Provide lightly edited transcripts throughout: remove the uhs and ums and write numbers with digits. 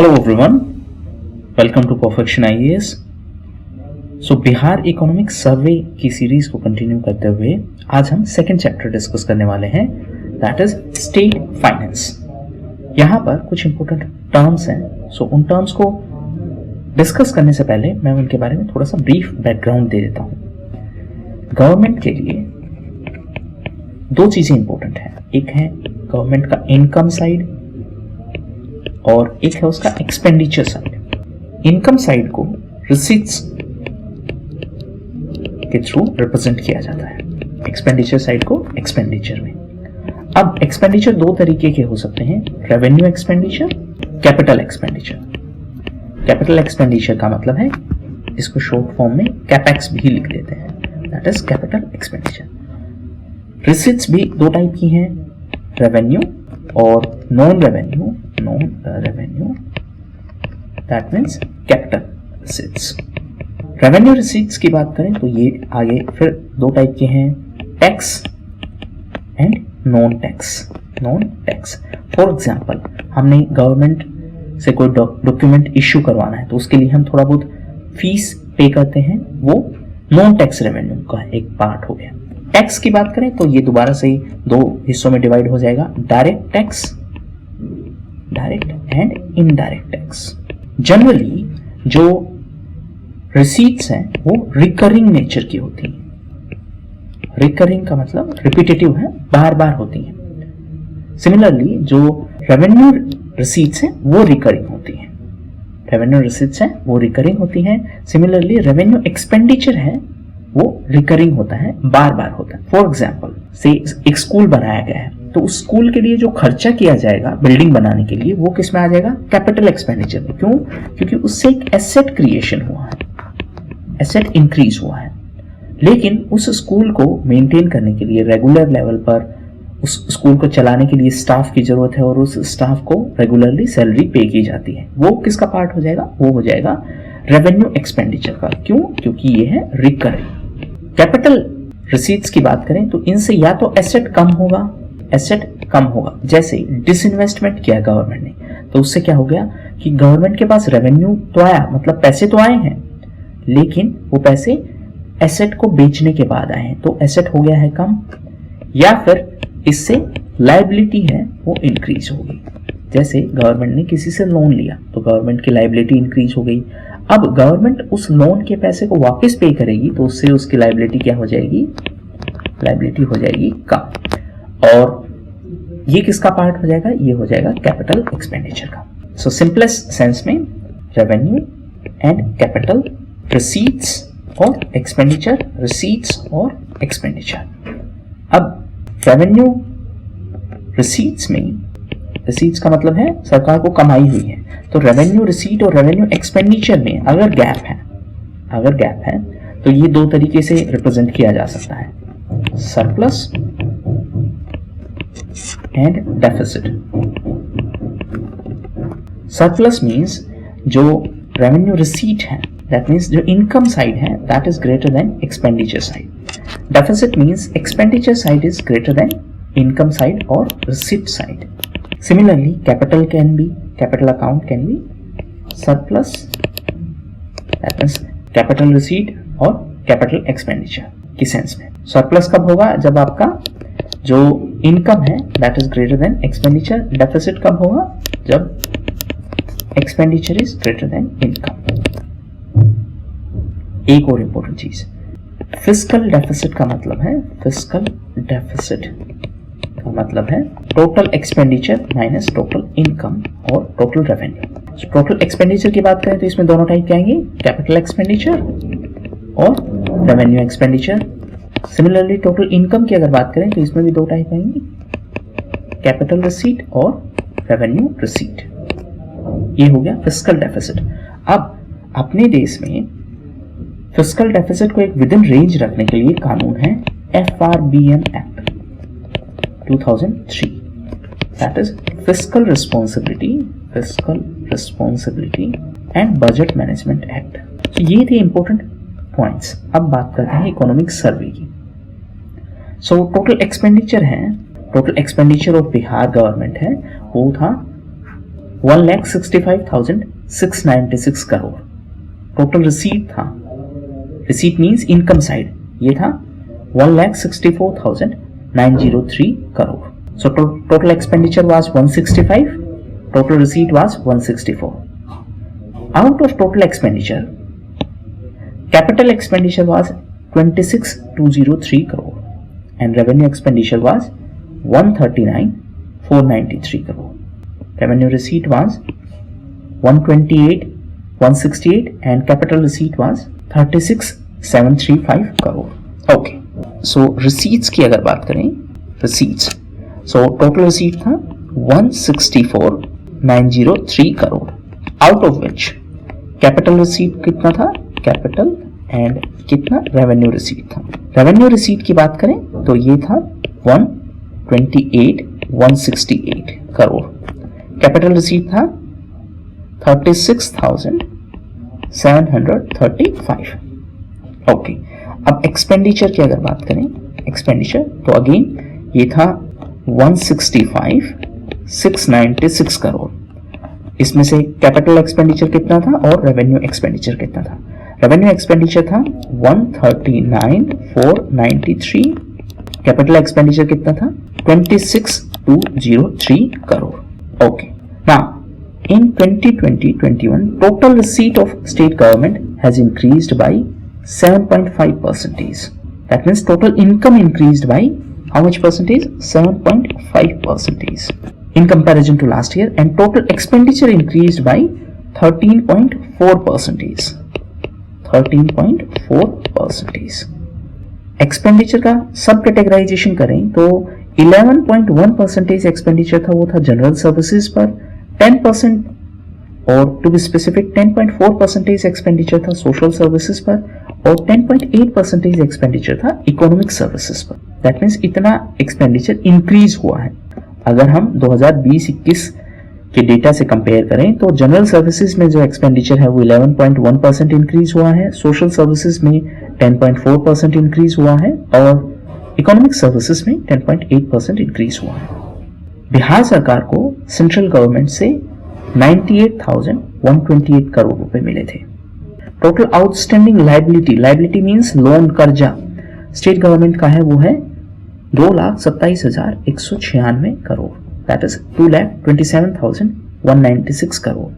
Hello everyone, welcome to perfection IAS. So Bihar economic survey की series को continue करते हुए आज हम सेकंड चैप्टर डिस्कस करने वाले हैं, दैट इज स्टेट फाइनेंस। यहाँ पर कुछ इंपॉर्टेंट टर्म्स हैं। सो उन टर्म्स को डिस्कस करने से पहले मैं उनके बारे में थोड़ा सा ब्रीफ बैकग्राउंड दे देता हूँ। गवर्नमेंट के लिए दो चीजें इंपॉर्टेंट हैं, एक है गवर्नमेंट का इनकम साइड और एक है उसका एक्सपेंडिचर साइड। इनकम साइड को रिसीट्स के थ्रू रिप्रेजेंट किया जाता है, एक्सपेंडिचर साइड को एक्सपेंडिचर में। अब एक्सपेंडिचर दो तरीके के हो सकते हैं, revenue expenditure, capital expenditure. Capital expenditure का मतलब है, इसको शॉर्ट फॉर्म में कैपेक्स भी लिख देते हैं, that is capital expenditure. Receipts भी दो टाइप की हैं, रेवेन्यू और non revenue. That means capital receipts. Revenue receipts की बात करें तो ये आगे फिर दो टाइप के हैं, tax and non tax. For example, हमने गवर्नमेंट से कोई डॉक्यूमेंट इश्यू करवाना है तो उसके लिए हम थोड़ा बहुत फीस पे करते हैं, वो नॉन टैक्स रेवेन्यू का एक पार्ट हो गया। टैक्स की बात करें तो ये दोबारा से दो हिस्सों में डिवाइड हो जाएगा, direct tax, direct and indirect tax. Generally जो रिसीट्स हैं वो रिकरिंग नेचर की होती हैं। रिकरिंग का मतलब रिपीटेटिव है, बार बार होती हैं। सिमिलरली जो रेवेन्यू रिसीट्स हैं वो रिकरिंग होती हैं। सिमिलरली रेवेन्यू एक्सपेंडिचर है वो रिकरिंग होता है, बार बार होता है। फॉर एग्जाम्पल से एक स्कूल बनाया गया है तो उस स्कूल के लिए जो खर्चा किया जाएगा बिल्डिंग बनाने के लिए, वो किस में आ जाएगा? कैपिटल एक्सपेंडिचर में। क्यों? क्योंकि उससे एक एसेट क्रिएशन हुआ है, एसेट इंक्रीज हुआ है। लेकिन उस स्कूल को मेंटेन करने के लिए रेगुलर लेवल पर उस स्कूल को चलाने के लिए स्टाफ की जरूरत है और उस स्टाफ को रेगुलरली सैलरी पे की जाती है। वो किसका पार्ट हो जाएगा? वो हो जाएगा रेवेन्यू एक्सपेंडिचर का। क्यों? क्योंकि ये है रिकरिंग। कैपिटल रिसीट्स की बात करें तो इनसे या तो एसेट कम होगा, जैसे डिसइन्वेस्टमेंट किया गवर्नमेंट ने तो उससे क्या हो गया कि गवर्नमेंट के पास रेवेन्यू तो आया, मतलब पैसे तो आए हैं, लेकिन वो पैसे एसेट को बेचने के बाद आए हैं तो एसेट हो गया है कम। या फिर इससे लायबिलिटी है वो इंक्रीज हो गई, जैसे गवर्नमेंट ने किसी से लोन लिया तो गवर्नमेंट की लायबिलिटी इंक्रीज हो गई। अब गवर्नमेंट उस लोन के पैसे को वापस पे करेगी तो उससे उसकी लायबिलिटी क्या हो जाएगी? लायबिलिटी हो जाएगी कम। और ये किसका पार्ट हो जाएगा? ये हो जाएगा कैपिटल एक्सपेंडिचर का। सो सिंपलेस्ट सेंस में रेवेन्यू एंड कैपिटल, रिसीट्स और एक्सपेंडिचर, रिसीट्स और एक्सपेंडिचर। अब रेवेन्यू रिसीट्स में, रिसीट्स का मतलब है सरकार को कमाई हुई है, तो रेवेन्यू रिसीट और रेवेन्यू एक्सपेंडिचर में अगर गैप है तो ये दो तरीके से रिप्रेजेंट किया जा सकता है, surplus and deficit. Surplus means जो रेवेन्यू रिसीट है, दैट मीन्स जो इनकम साइड है, that is greater than expenditure side. Deficit means expenditure side is greater than income side और receipt side. Similarly, capital account can be surplus, that means capital receipt और capital expenditure की sense में। Surplus कब होगा? जब आपका जो income है that is greater than expenditure। Deficit कब होगा? जब expenditure is greater than income। एक और इंपॉर्टेंट चीज, फिस्कल डेफिसिट का मतलब है total expenditure minus total income और टोटल रेवेन्यू। टोटल एक्सपेंडिचर की बात करें तो इसमें दोनों टाइप के आएंगे, कैपिटल एक्सपेंडिचर और revenue expenditure. Similarly total income की अगर बात करें तो इसमें भी दो टाइप आएंगी, कैपिटल रिसीट और रेवेन्यू रिसीट। ये हो गया फिस्कल डेफिसिट। अब अपने देश में फिस्कल डेफिसिट को एक विद इन रेंज रखने के लिए कानून है FRBM act 2003, that is Fiscal Responsibility and Budget Management Act। तो ये थे इंपॉर्टेंट पॉइंट्स। अब बात करते हैं इकोनॉमिक सर्वे की। So total expenditure of Bihar government है वो था 1,65,696 करोड़ टोटल रिसीट था। रिसीट मीन्स इनकम साइड, ये था 1,64,903 crore. So total expenditure was 165, total receipt was 164. Out of total expenditure, capital expenditure was 26,203 crore and revenue expenditure was 139,493 crore. Revenue receipt was 128,168 and capital receipt was 36,735 crore. Okay, so receipts की अगर बात करें, receipts, so total receipt था 164,903 crore, out of which capital receipt कितना था, capital and कितना revenue receipt था। revenue receipt की बात करें तो ये था 128,168 करोड़, capital receipt था 36,735। ओके, अब एक्सपेंडिचर की अगर बात करें, एक्सपेंडिचर तो अगेन ये था 165,696 करोड़। इसमें से कैपिटल एक्सपेंडिचर कितना था और रेवेन्यू एक्सपेंडिचर कितना था। रेवेन्यू एक्सपेंडिचर था 139,493, कैपिटल एक्सपेंडिचर कितना था 26,203 crore. Okay, now in 2020-21 total receipt of state government has increased by 7.5%. That means total income increased by how much percentage? 7.5% in comparison to last year, and total expenditure increased by 13.4%. 13.4%. Expenditure का सब categorisation करें तो 11.1% expenditure था, वो था general services पर, 10% और to be specific 10.4% expenditure था सोशल सर्विसेज पर, और 10.8% एक्सपेंडिचर था इकोनॉमिक सर्विसेज पर। दैट मीन्स इतना एक्सपेंडिचर इंक्रीज हुआ है। अगर हम 2020-21 के डेटा से कंपेयर करें तो जनरल सर्विसेज में जो एक्सपेंडिचर है वो 11.1% इंक्रीज हुआ है, सोशल सर्विसेज में 10.4% इंक्रीज हुआ है, और इकोनॉमिक सर्विसेज में 10.8% इंक्रीज हुआ है। बिहार सरकार को सेंट्रल गवर्नमेंट से 98,128 करोड़ रुपए मिले थे। Total outstanding liability, liability means loan, कर्जा, स्टेट गवर्नमेंट का है वो है 2,27,196 करोड़, दैट इज 2,27,196 करोड़,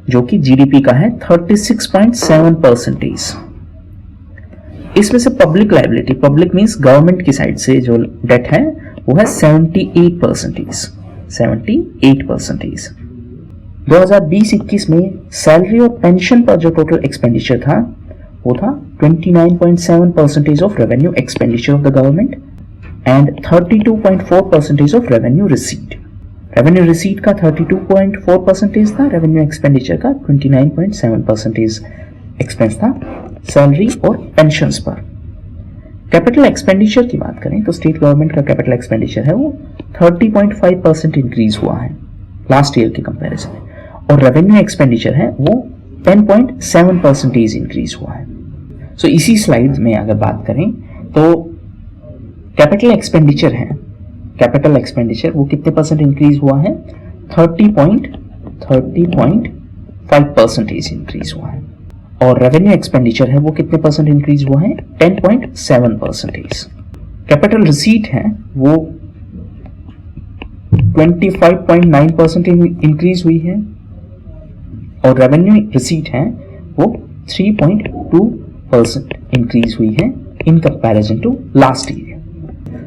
जो कि जीडीपी का है 36.7%। इसमें से public liability, public means government की साइड से जो डेट है वो है 78%। 2020-21 में सैलरी और पेंशन पर जो टोटल एक्सपेंडिचर था वो था 29.7% of revenue expenditure of the government and 32.4% of revenue receipt. Revenue receipt का 32.4% था, रेवेन्यू एक्सपेंडिचर का 29.7% एक्सपेंस था सैलरी और पेंशन्स पर। कैपिटल एक्सपेंडिचर की बात करें तो स्टेट गवर्नमेंट का कैपिटल एक्सपेंडिचर है वो 30.5% इंक्रीज हुआ है लास्ट ईयर के कंपैरिजन में, और रेवेन्यू एक्सपेंडिचर है वो 10.7% इंक्रीज हुआ है। सो इसी स्लाइड में अगर बात करें तो कैपिटल एक्सपेंडिचर है, कैपिटल एक्सपेंडिचर वो कितने परसेंट इंक्रीज हुआ है? 30.5% इंक्रीज हुआ है, और रेवेन्यू एक्सपेंडिचर है वो कितने परसेंट इंक्रीज हुआ है? 10.7%। कैपिटल रिसीट है वो 25.9% इंक्रीज हुई है, और रेवेन्यू रिसीट है वो 3.2% इंक्रीज हुई है in comparison to last year.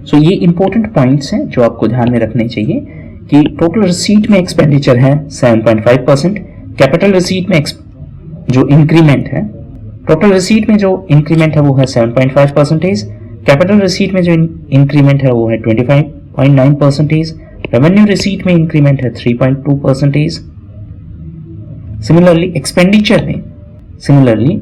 So ये इंपॉर्टेंट पॉइंट्स हैं जो आपको ध्यान में रखने चाहिए कि टोटल रिसीट में एक्सपेंडिचर है 7.5%, कैपिटल रिसीट में जो इंक्रीमेंट है, टोटल रिसीट में जो इंक्रीमेंट है वो है 7.5%, कैपिटल रिसीट में जो इंक्रीमेंट है वो है 25.9%, रेवेन्यू रिसीट में इंक्रीमेंट है 3.2%। सिमिलरली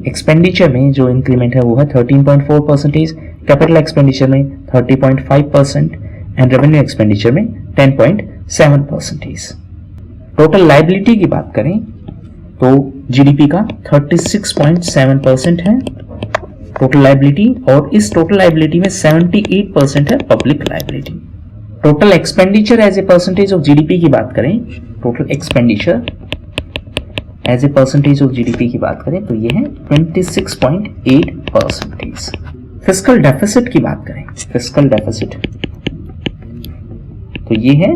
एक्सपेंडिचर में जो इंक्रीमेंट है वो है 13.4%, कैपिटल एक्सपेंडिचर में 30.5% एंड रेवेन्यू एक्सपेंडिचर में 10.7%। टोटल लायबिलिटी की बात करें तो जीडीपी का 36.7% है टोटल लायबिलिटी, और इस टोटल लायबिलिटी में 78% है public liability. Total expenditure as a percentage of GDP की बात करें, total expenditure as a percentage of GDP की बात करें तो ये है 26.8%। फिस्कल डेफिसिट की बात करें, फिस्कल डेफिसिट तो ये है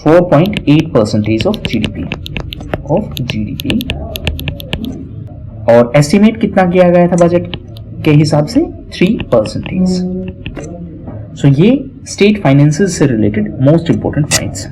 4.8% ऑफ जीडीपी और एस्टिमेट कितना किया गया था बजट के हिसाब से 3%। सो ये स्टेट फाइनेंसेस से रिलेटेड मोस्ट इंपोर्टेंट पॉइंट्स।